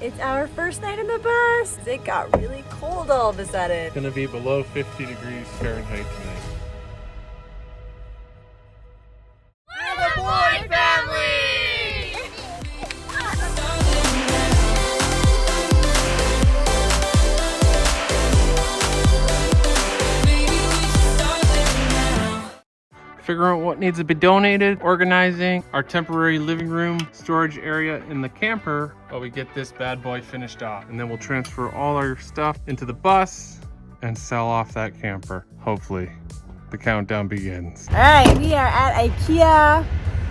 It's our first night in the bus. It got really cold all of a sudden. It's gonna be below 50 degrees Fahrenheit tonight. We're the Boyd family! Figure out what needs to be donated, organizing our temporary living room storage area in the camper while we get this bad boy finished off. And then we'll transfer all our stuff into the bus and sell off that camper. Hopefully, the countdown begins. All right, we are at Ikea.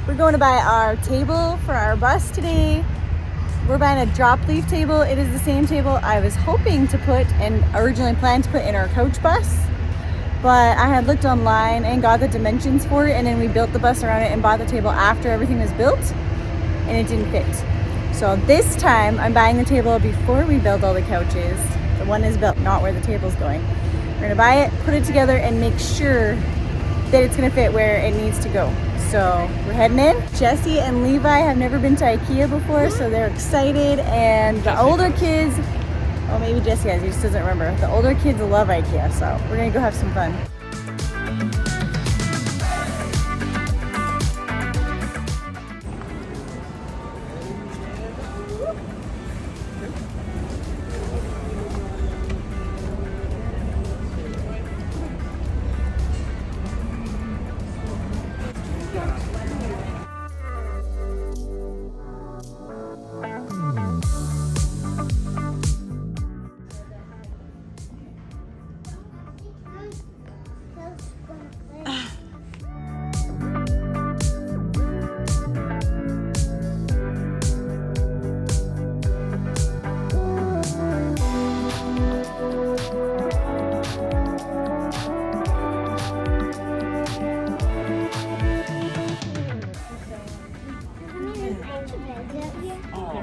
We're going to buy our table for our bus today. We're buying a drop leaf table. It is the same table I was hoping to put and originally planned to put in our coach bus. But I had looked online and got the dimensions for it, and then we built the bus around it and bought the table after everything was built, and it didn't fit. So this time I'm buying the table before we build all the couches. The one is built, not where the table's going. We're gonna buy it, put it together, and make sure that it's gonna fit where it needs to go. So we're heading in. Jesse and Levi have never been to Ikea before, so they're excited, and the older kids, well, maybe Jesse has, he just doesn't remember. The older kids love Ikea, so we're gonna go have some fun.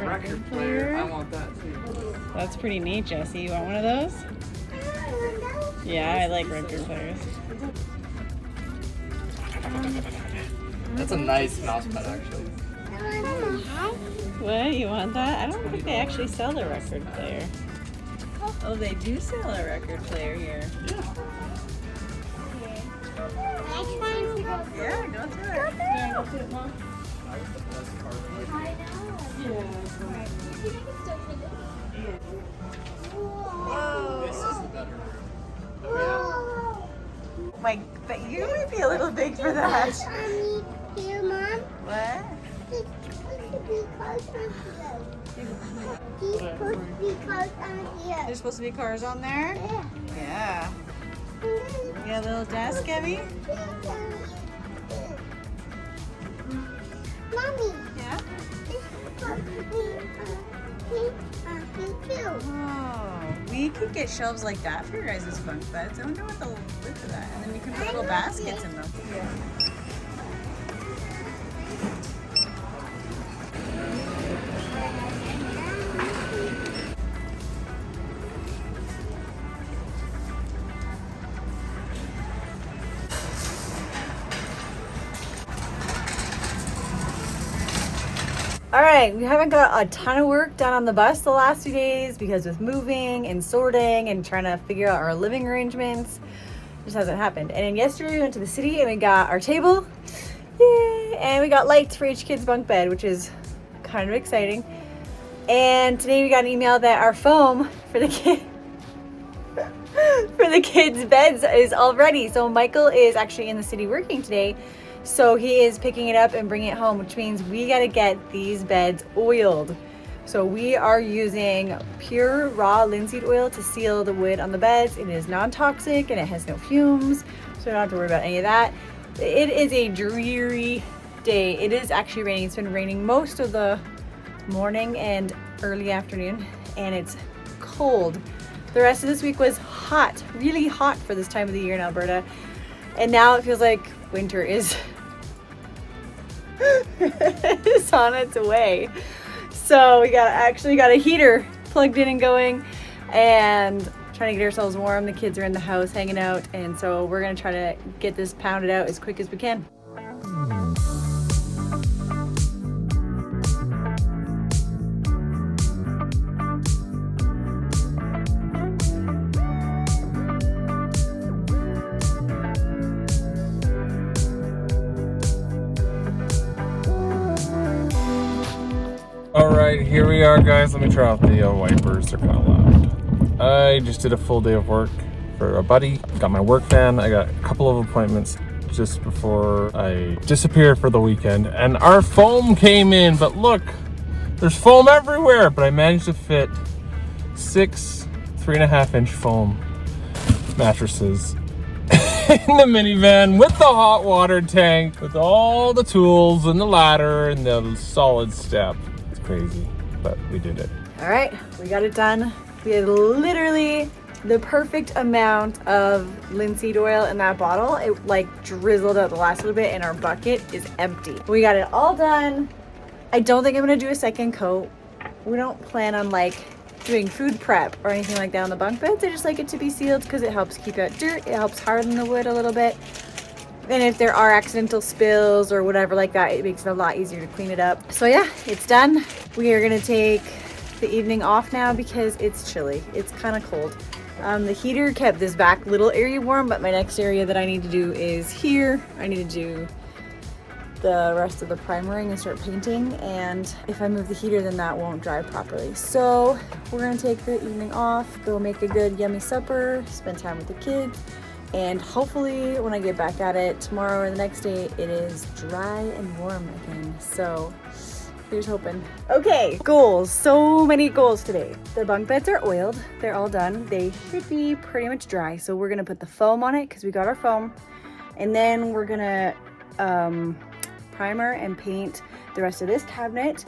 Record player, I want that too. That's pretty neat, Jesse. You want one of those? Yeah, I like record players. That's a nice mouse pad, actually. What? You want that? I don't think they actually sell the record player. Oh, they do sell a record player here. Yeah, go through it. Yeah, go through it, Mom. Whoa. This is the better room. Like, but you might be a little big for that. Here, Mom. What? It's supposed to be cars on here. These supposed to be cars on here. There's supposed to be cars on there? Yeah. Yeah. You got a little desk, Evie? Mommy, Yeah. this is supposed to be here too. Oh, we could get shelves like that for your guys' bunk beds. I wonder what they'll do for that. And then we can put little baskets in them. All right, we haven't got a ton of work done on the bus the last few days because with moving and sorting and trying to figure out our living arrangements, it just hasn't happened. And then yesterday we went to the city and we got our table, yay, and we got lights for each kid's bunk bed, which is kind of exciting. And today we got an email that our foam for the kids' beds is all ready. So Michael is actually in the city working today. So he is picking it up and bringing it home, which means we got to get these beds oiled. So we are using pure raw linseed oil to seal the wood on the beds. It is non-toxic and it has no fumes, so we don't have to worry about any of that. It is a dreary day. It is actually raining. It's been raining most of the morning and early afternoon, and it's cold. The rest of this week was hot, really hot for this time of the year in Alberta. And now it feels like winter is on its way. So we actually got a heater plugged in and going and trying to get ourselves warm. The kids are in the house hanging out, and so we're gonna try to get this pounded out as quick as we can. Alright, here we are, guys. Let me turn off the wipers. They're kind of loud. I just did a full day of work for a buddy. Got my work van. I got a couple of appointments just before I disappeared for the weekend. And our foam came in, but look, there's foam everywhere. But I managed to fit 6 3.5-inch foam mattresses in the minivan with the hot water tank, with all the tools and the ladder and the solid step. It's crazy, but we did it. All right, we got it done. We had literally the perfect amount of linseed oil in that bottle. It like drizzled out the last little bit and our bucket is empty. We got it all done. I don't think I'm gonna do a second coat. We don't plan on like doing food prep or anything like that on the bunk beds. I just like it to be sealed because it helps keep out dirt. It helps harden the wood a little bit. And if there are accidental spills or whatever like that, it makes it a lot easier to clean it up. So yeah, it's done. We are gonna take the evening off now because it's chilly. It's kind of cold. The heater kept this back little area warm, but my next area that I need to do is here. I need to do the rest of the primering and start painting, and if I move the heater then that won't dry properly. So we're gonna take the evening off, go make a good yummy supper, spend time with the kids, and hopefully when I get back at it tomorrow or the next day it is dry and warm again. So here's hoping. Okay, goals. So many goals today. The bunk beds are oiled. They're all done. They should be pretty much dry. So we're gonna put the foam on it because we got our foam, and then we're gonna primer and paint the rest of this cabinet.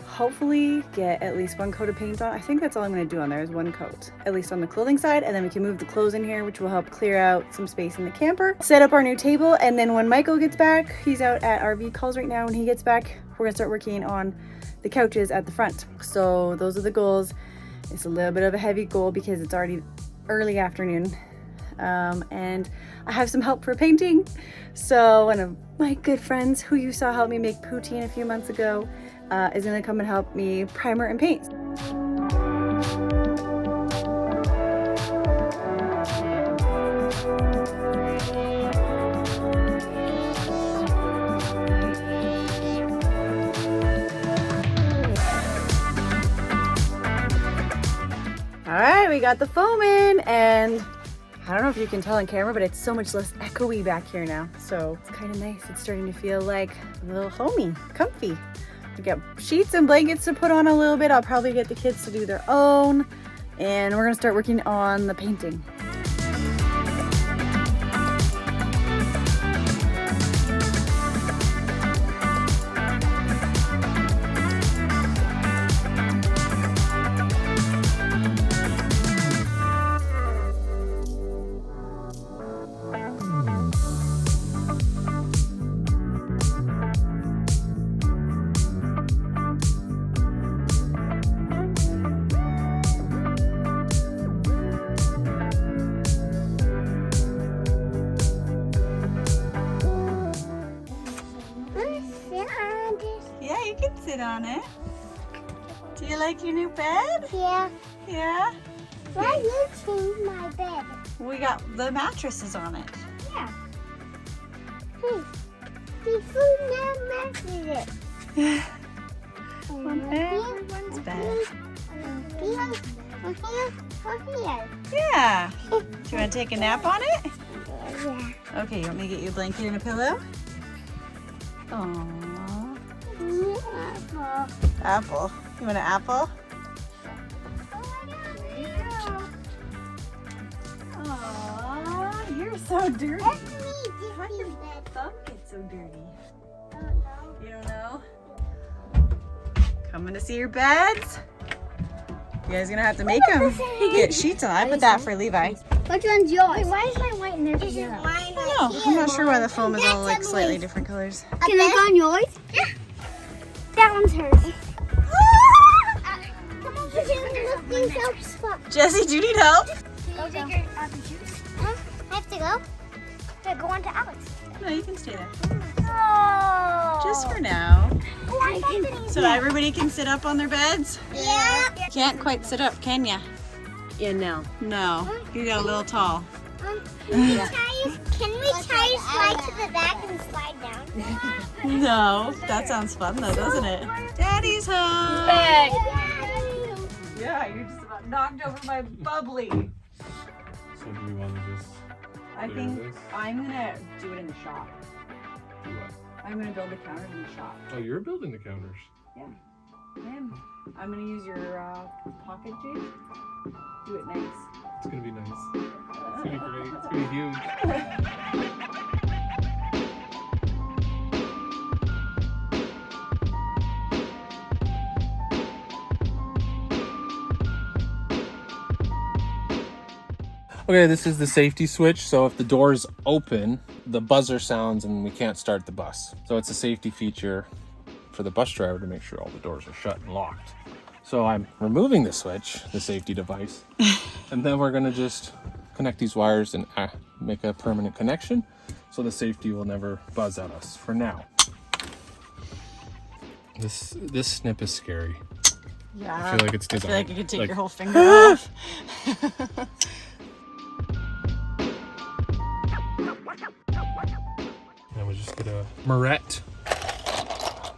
Hopefully get at least one coat of paint on. I think that's all I'm going to do on there is one coat, at least on the clothing side, and then we can move the clothes in here, which will help clear out some space in the camper. Set up our new table, and then when Michael gets back, he's out at RV calls right now. When he gets back, we're gonna start working on the couches at the front. So those are the goals. It's a little bit of a heavy goal because it's already early afternoon. And I have some help for painting. So one of my good friends who you saw help me make poutine a few months ago is gonna come and help me primer and paint. All right, we got the foam in, and I don't know if you can tell on camera, but it's so much less echoey back here now. So it's kind of nice. It's starting to feel like a little homey, comfy. We got sheets and blankets to put on a little bit. I'll probably get the kids to do their own. And we're gonna start working on the painting. Yeah, you can sit on it. Do you like your new bed? Yeah. Yeah? Why you change my bed? We got the mattresses on it. Yeah. Hey, the food now matches it. On everyone's bed. Here. Yeah. Do you want to take a nap on it? Yeah. Okay, you want me to get you a blanket and a pillow? Aww. Apple. You want an apple? Aww, you're so dirty. How did your thumb get so dirty? You don't know? Coming to see your beds? You guys gonna have to make them. Get sheets on. I put that for Levi. Which one's yours? Wait, why is my white in there? This is mine. I don't know. I'm not sure why the foam is all like slightly different colors. Can I go on yours? Yeah. That one's hers. Come on, put you in the lifting soap spot. Jesse, do you need help? Go take your shoes. I have to go? To go on to Alex. No, you can stay there. No. Just for now. Oh, So everybody can sit up on their beds? yeah. Can't quite sit up, can ya? Yeah, no. No. You got a little tall. Can I use Can we try to slide to the back and slide down? No, that sounds fun though, doesn't it? Daddy's home. Yeah, you just about knocked over my bubbly. So do we want to just I clear think this? I'm gonna do it in the shop. Do what? I'm gonna build a counter in the shop. Oh, you're building the counters. Yeah. Man, I'm gonna use your pocket jig. Do it nice. It's gonna be nice. It's gonna be great. It's gonna be huge. Okay, this is the safety switch. So if the doors open, the buzzer sounds and we can't start the bus. So it's a safety feature for the bus driver to make sure all the doors are shut and locked. So I'm removing the switch, the safety device, and then we're gonna just connect these wires and make a permanent connection so the safety will never buzz at us for now. This snip is scary. Yeah. I feel like it's designed. I feel like you could take your whole finger off. And we just get a Moret,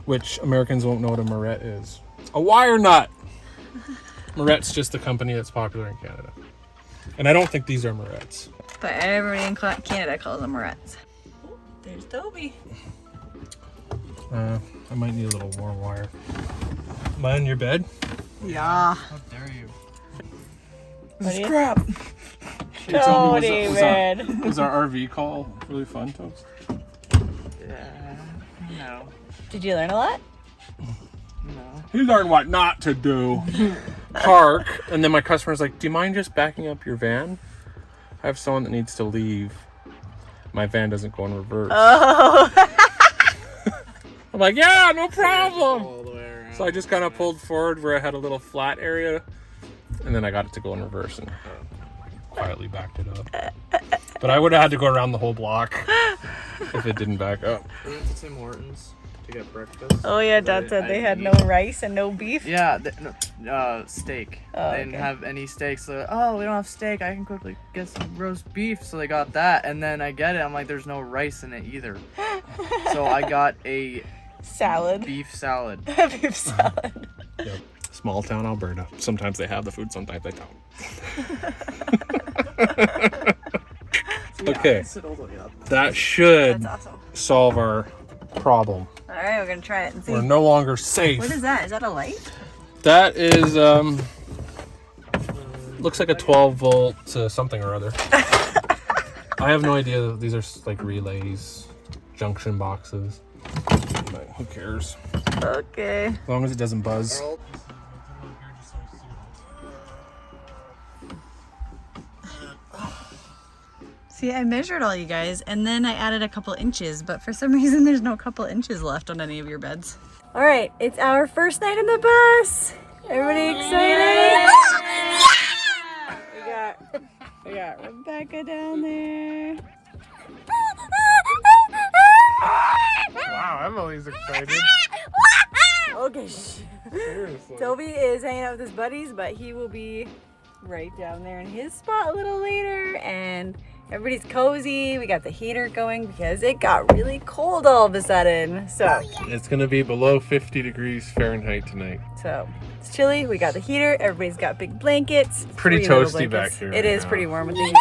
which Americans won't know what a Moret is. A wire nut! Moret's just a company that's popular in Canada. And I don't think these are Morets. But everybody in Canada calls them Morets. Oh, there's Toby. I might need a little warm wire. Am I in your bed? Yeah. How dare you? This is crap. Tony, man. Was our RV call really fun, Toast? No. Did you learn a lot? No. He learned what not to do. Park, and then my customer's like, do you mind just backing up your van? I have someone that needs to leave. My van doesn't go in reverse. Oh. I'm like, yeah, no problem. All the way around. So I just kind of pulled forward where I had a little flat area, and then I got it to go in reverse and quietly backed it up. But I would have had to go around the whole block if it didn't back up. We went to Tim Hortons to get breakfast. Oh yeah, but Dad said I they had no didn't eat. rice and no beef. Yeah, steak. Oh, They didn't okay. have any steak, so we don't have steak. I can quickly get some roast beef. So they got that, and then I get it. I'm like, there's no rice in it either. So I got a Salad. beef salad. Beef salad. Yep. Small town Alberta. Sometimes they have the food, sometimes they don't. Okay, that should That's awesome. solve our problem. All right, we're gonna try it and see. We're no longer safe. What is that? Is that a light? That is, looks like a 12 volt something or other. I have no idea. These are like relays, junction boxes. But who cares? Okay. As long as it doesn't buzz. See, I measured all you guys, and then I added a couple inches, but for some reason there's no couple inches left on any of your beds. All right, it's our first night in the bus. Everybody excited? We got Rebecca down there. Wow, Emily's excited. Okay. Seriously. Toby is hanging out with his buddies, but he will be right down there in his spot a little later, and everybody's cozy. We got the heater going because it got really cold all of a sudden. So It's gonna be below 50 degrees Fahrenheit tonight. it's chilly. We got the heater. Everybody's got big blankets. Pretty 3 little toasty back blankets. here It right is now. pretty warm with the heater.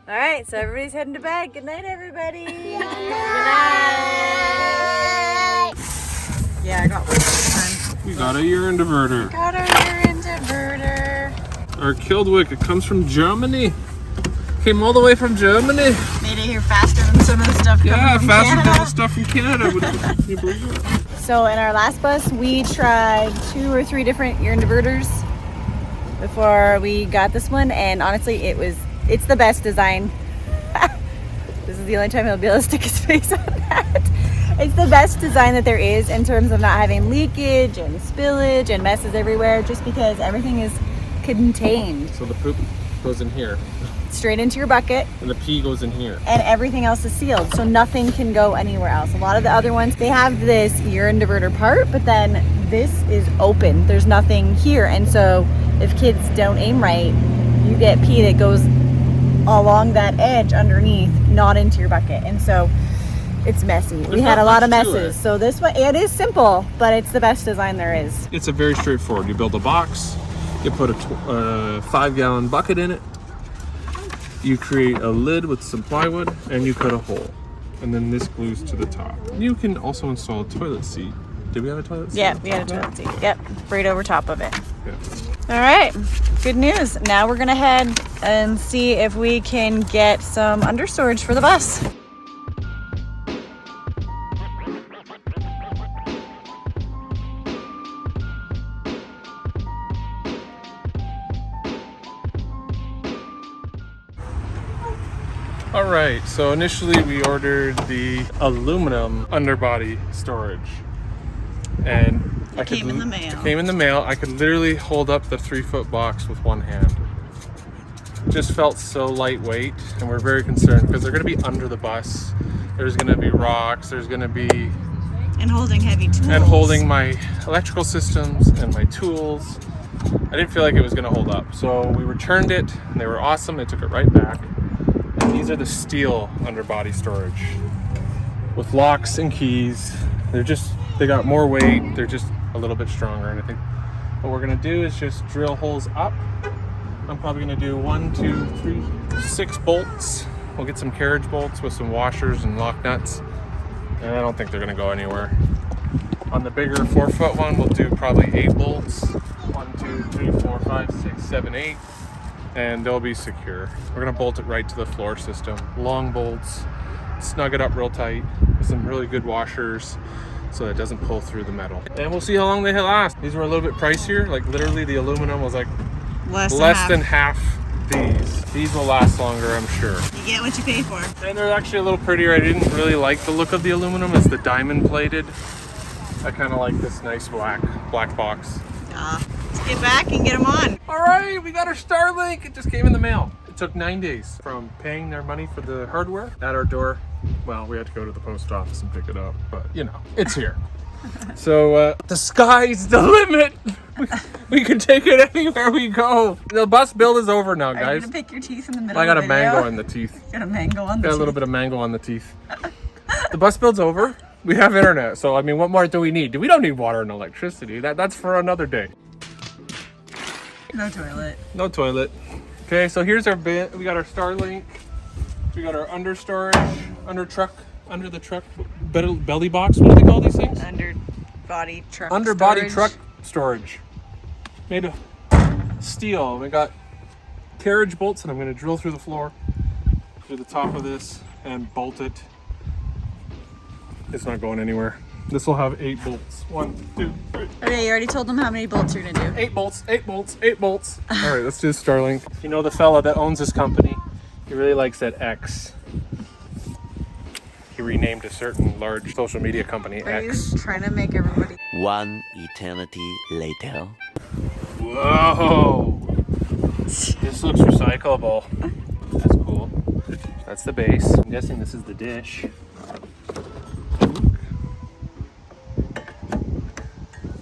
All right, so everybody's heading to bed. Good night, everybody. Good night. Yeah, I got work this time. We got a urine diverter. Got our urine diverter. Our Kildwick, it comes from Germany. Came all the way from Germany. Made it here faster than some of the stuff coming Yeah, from faster Canada. than the stuff from Canada. Can you believe it? So in our last bus, we tried 2 or 3 different urine diverters before we got this one, and honestly, it's the best design. This is the only time he'll be able to stick his face on that. It's the best design that there is in terms of not having leakage and spillage and messes everywhere, just because everything is contained So the poop goes in here, straight into your bucket, and the pee goes in here. and everything else is sealed, so nothing can go anywhere else. A lot of the other ones, they have this urine diverter part, but then this is open. There's nothing here, and so if kids don't aim right, you get pee that goes along that edge underneath, not into your bucket. And so it's messy. We had a lot of messes. So this one, it is simple, but it's the best design there is. It's a very straightforward. You build a box, you put a 5-gallon bucket in it, you create a lid with some plywood, and you cut a hole. And then this glues to the top. You can also install a toilet seat. Did we have a toilet seat? Yeah, we had a toilet seat. Yep, right over top of it. Yeah. All right, good news. Now we're gonna head and see if we can get some understorage for the bus. All right, so initially we ordered the aluminum underbody storage. And It came in the mail. It came in the mail. I could literally hold up the 3-foot box with one hand. Just felt so lightweight, and we're very concerned because they're gonna be under the bus. There's gonna be rocks, there's gonna be... And holding heavy tools. And holding my electrical systems and my tools. I didn't feel like it was gonna hold up. So we returned it, and they were awesome. They took it right back. And these are the steel underbody storage with locks and keys. They got more weight. They're just a little bit stronger. And I think what we're gonna do is just drill holes up. I'm probably gonna do 1, 2, 3, 6 bolts. We'll get some carriage bolts with some washers and lock nuts. And I don't think they're gonna go anywhere. On the bigger 4-foot one, we'll do probably 8 bolts. 1, 2, 3, 4, 5, 6, 7, 8. And they'll be secure. We're gonna bolt it right to the floor system. Long bolts, snug it up real tight with some really good washers so that it doesn't pull through the metal. And we'll see how long they last. These were a little bit pricier. Like literally the aluminum was like less than half these. These will last longer, I'm sure. You get what you pay for. And they're actually a little prettier. I didn't really like the look of the aluminum. It's the diamond plated. I kind of like this nice black box. Let's get back and get them on. All right, we got our Starlink. It just came in the mail. It took 9 days from paying their money for the hardware at our door. Well, we had to go to the post office and pick it up, but you know, it's here. So the sky's the limit. We can take it anywhere we go. The bus build is over now, Are you guys. gonna pick your teeth in the middle I got of a the video? mango in the teeth. Got a mango on the Got teeth. a little bit of mango on the teeth. The bus build's over. We have internet, so I mean, what more do we need? We don't need water and electricity. That's for another day. No toilet. No toilet. Okay, so here's our bit. We got our Starlink. We got our under storage, under the truck belly box. What do they call these things? Underbody truck. Underbody storage. truck storage. Made of steel. We got carriage bolts, and I'm going to drill through the floor, through the top of this, and bolt it. It's not going anywhere. This will have 8 bolts. 1, 2, 3. Okay, you already told them how many bolts you're gonna do. 8 bolts, 8 bolts, 8 bolts. All right, let's do Starlink. You know the fella that owns this company? He really likes that X. He renamed a certain large social media company Are you X. trying to make everybody... One eternity later. Whoa! This looks recyclable. That's cool. That's the base. I'm guessing this is the dish.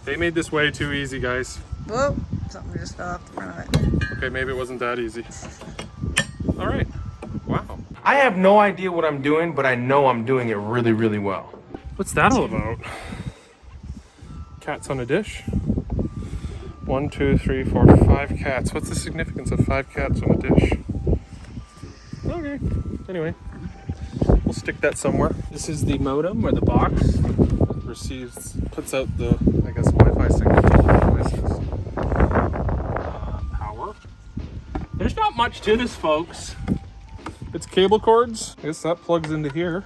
They made this way too easy, guys. Whoa, something just fell off the front of it. Okay, maybe it wasn't that easy. All right. Wow. I have no idea what I'm doing, but I know I'm doing it really, really well. What's that all about? Cats on a dish? 1, 2, 3, 4, 5 cats. What's the significance of 5 cats on a dish? Okay. Anyway, we'll stick that somewhere. This is the modem or the box. Puts out the, I guess, Wi-Fi signal to all the devices. Power. There's not much to this, folks. It's cable cords. I guess that plugs into here.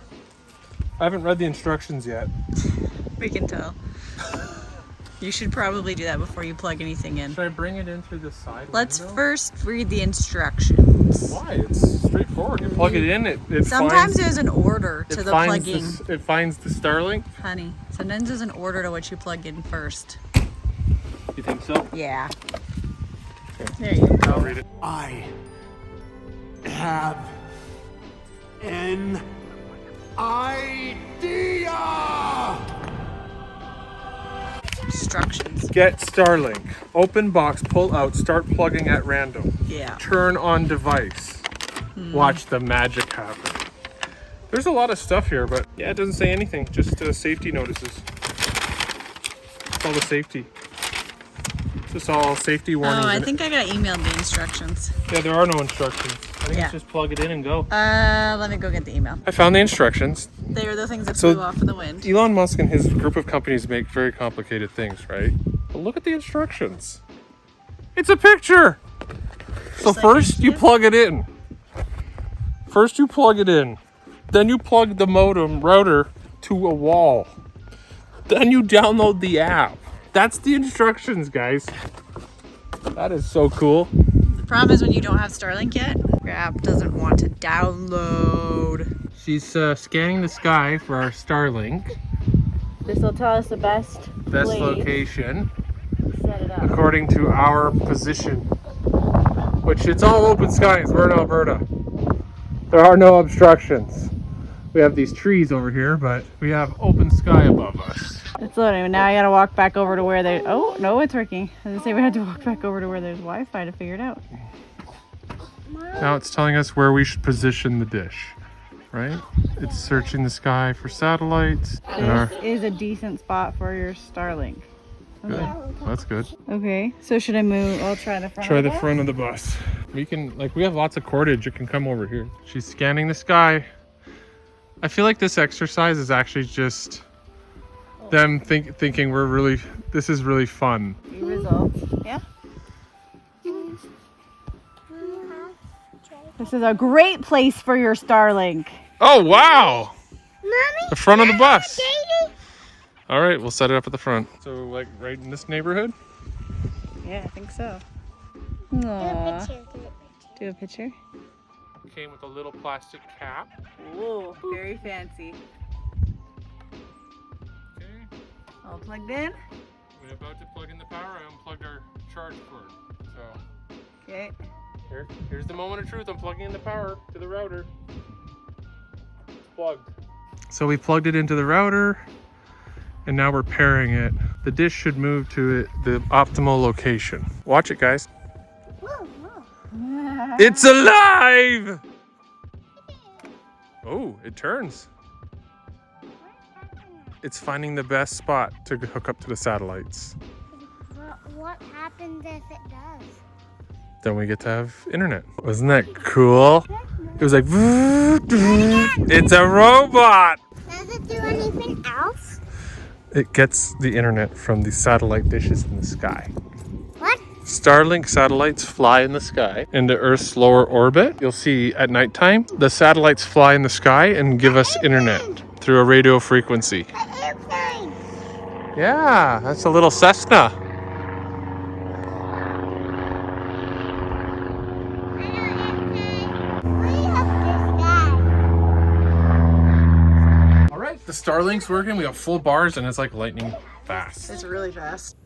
I haven't read the instructions yet. We can tell. You should probably do that before you plug anything in. Should I bring it in through the side Let's window? first read the instructions. Why? It's straightforward. You plug it in, it Sometimes finds, there's an order to it the finds plugging. it finds the Starlink. Honey, sometimes there's an order to what you plug in first. You think so? Yeah. Okay. There you go. I'll read it. I have an idea! Instructions. Get Starlink. Open box, pull out, start plugging at random. Yeah. Turn on device. watch the magic happen. There's a lot of stuff here, but yeah, it doesn't say anything. Just safety notices. It's all the safety. Just all safety warnings. Oh, I think I got emailed the instructions. Yeah, there are no instructions. I think Yeah. it's just plug it in and go. Let me go get the email. I found the instructions. They were the things that So- flew off in the wind. Elon Musk and his group of companies make very complicated things, right? But look at the instructions. It's a picture. So like first you Ikea? plug it in. First you plug it in. Then you plug the modem router to a wall. Then you download the app. That's the instructions, guys. That is so cool. The problem is when you don't have Starlink yet, your app doesn't want to download. She's scanning the sky for our Starlink. This will tell us the best place Location to set it up. according to our position. Which it's all open skies. We're in Alberta. There are no obstructions. We have these trees over here, but we have open sky above us. It's loading. Now I gotta walk back over to where they. Oh no, it's working. I was gonna say we had to walk back over to where there's Wi-Fi to figure it out. Now it's telling us where we should position the dish, right? It's searching the sky for satellites. And our, This is a decent spot for your Starlink. good. That's good. Okay, so should I move? I'll try the front. Try of the that. front of the bus. We can, like, we have lots of cordage. It can come over here. She's scanning the sky. I feel like this exercise is actually just them thinking we're really, this is really fun. The results. Yeah. This is a great place for your Starlink. Oh, wow. Mommy, The front of the bus. Daddy. All right, we'll set it up at the front. So, like, right in this neighborhood? Yeah, I think so. Do a Aww. picture. Do a picture. Came with a little plastic cap. Whoa, very fancy. Okay. All plugged in. We're about to plug in the power. I unplugged our charge cord. So, Okay. here's the moment of truth. I'm plugging in the power to the router. It's plugged. So we plugged it into the router, and now we're pairing it. The dish should move to the optimal location. Watch it, guys. Whoa, whoa. It's alive! Oh, it turns. It's finding the best spot to hook up to the satellites. What happens if it does? Then we get to have internet. Wasn't that cool? It was like, it's a robot! Does it do anything else? It gets the internet from the satellite dishes in the sky. What? Starlink satellites fly in the sky into Earth's lower orbit. You'll see at nighttime, the satellites fly in the sky and give us internet through a radio frequency. An airplane. Yeah, that's a little Cessna. All right, the Starlink's working. We got full bars and it's like lightning fast. It's really fast.